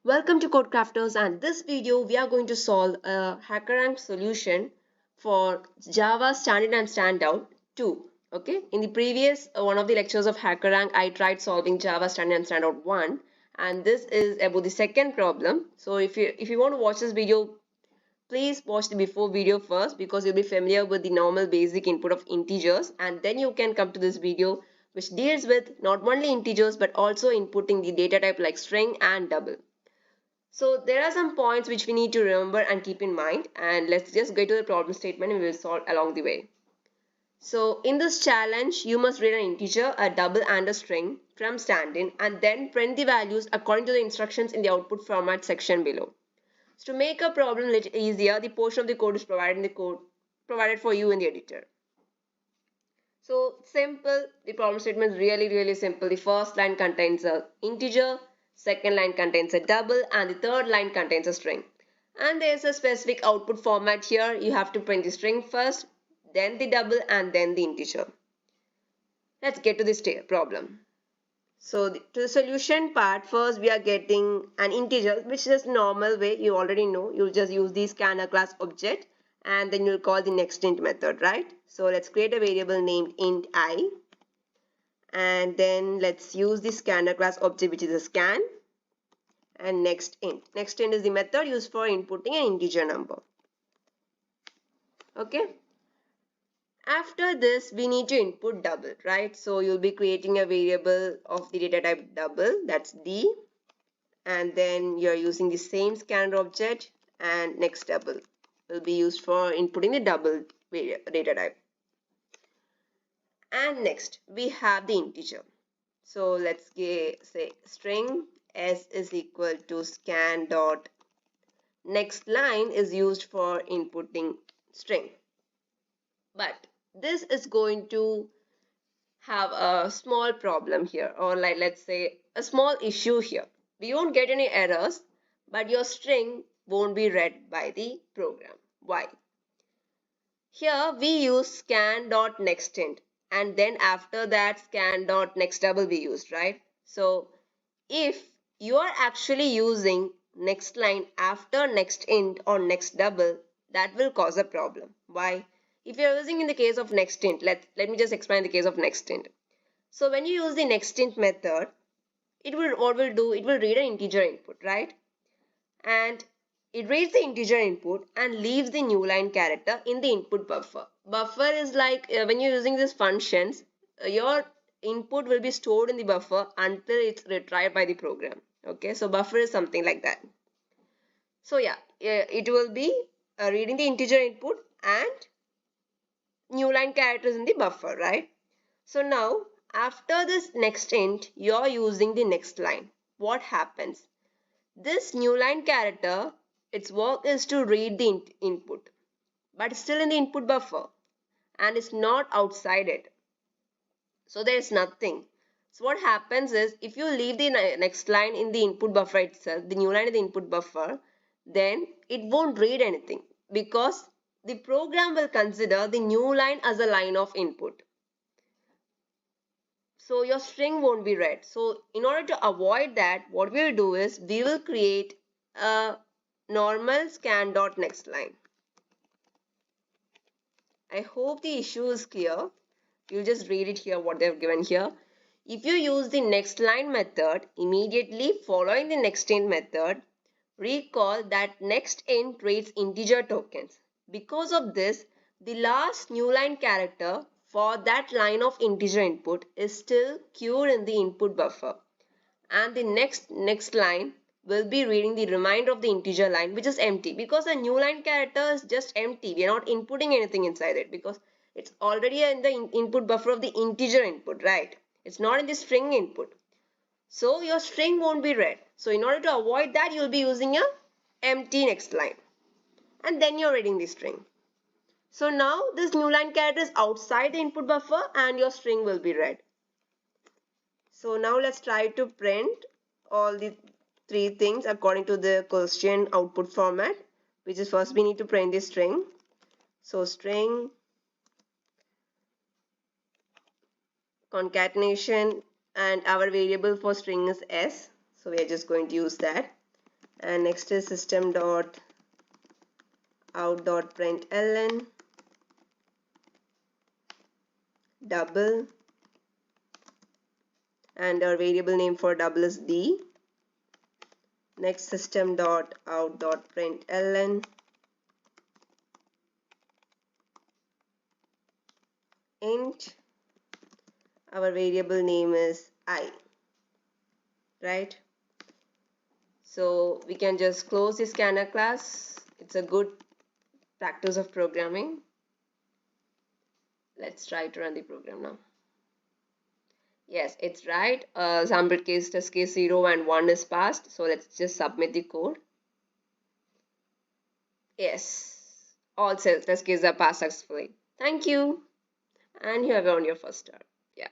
Welcome to Codecrafters, and this video we are going to solve a Hackerrank solution for Java Stdin and Stdout 2. Okay, in the previous one of the lectures of Hackerrank, I tried solving Java Stdin and Stdout 1, and this is about the second problem. So if you want to watch this video, please watch the before video first because you'll be familiar with the normal basic input of integers, and then you can come to this video which deals with not only integers but also inputting the data type like string and double. So there are some points which we need to remember and keep in mind, and let's just get to the problem statement and we'll solve along the way. So in this challenge, you must read an integer, a double and a string from Stdin and then print the values according to the instructions in the output format section below. So to make a problem a little easier, the portion of the code is provided in the code provided for you in the editor. So simple, the problem statement is really simple. The first line contains an integer, second line contains a double, and the third line contains a string. And there's a specific output format here. You have to print the string first, then the double, and then the integer. Let's get to this problem. So to the solution part, first we are getting an integer, which is normal way. You already know. You'll just use the scanner class object, and then you'll call the nextInt method, right? So let's create a variable named int I, and then let's use the scanner class object, which is a scan, and nextInt. NextInt is the method used for inputting an integer number. Okay. After this, we need to input double, right? So you'll be creating a variable of the data type double, that's D, and then you're using the same scanner object, and next double will be used for inputting the double data type. And next we have the integer. So let's say string s is equal to scan dot next line is used for inputting string. But this is going to have a small problem here, or like let's say a small issue here. We won't get any errors, but your string won't be read by the program. Why? Here we use scan.nextInt, and then after that scan.nextDouble will be used, right? So if you are actually using next line after nextInt or nextDouble, that will cause a problem. Why? If you are using in the case of nextInt, let me just explain the case of nextInt. So when you use the nextInt method, it will read an integer input, right? And it reads the integer input and leaves the new line character in the input buffer. Buffer is like when you're using these functions, your input will be stored in the buffer until it's retrieved by the program. Okay, so buffer is something like that. So yeah, it will be reading the integer input and new line characters in the buffer, right? So now after this nextInt, you're using the next line. What happens? This new line character, its work is to read the input, but it's still in the input buffer and it's not outside it. So there's nothing. So what happens is, if you leave the next line in the input buffer itself, the new line in the input buffer, then it won't read anything because the program will consider the new line as a line of input. So your string won't be read. So in order to avoid that, what we'll do is we will create a normal scan.nextLine. I hope the issue is clear. You'll just read it here, what they've given here. If you use the nextLine method immediately following the nextInt method, recall that nextInt reads integer tokens. Because of this, the last new line character for that line of integer input is still queued in the input buffer, and the next line will be reading the remainder of the integer line, which is empty, because the new line character is just empty. We are not inputting anything inside it because it's already in the input buffer of the integer input, right? It's not in the string input. So your string won't be read. So in order to avoid that, you'll be using a empty next line, and then you're reading the string. So now this new line character is outside the input buffer and your string will be read. So now let's try to print all the three things according to the question output format, which is first we need to print the string. So string concatenation, and our variable for string is s. So we are just going to use that. and next is system dot out dot println double, and our variable name for double is d. Next, system dot out dot println int, our variable name is I, right? So we can just close the scanner class. It's a good practice of programming. Let's try to run the program now. Yes, it's right. Sample case, test case 0 and 1 is passed. So let's just submit the code. Yes, all test cases are passed successfully. Thank you. And you have earned your first star. Yeah.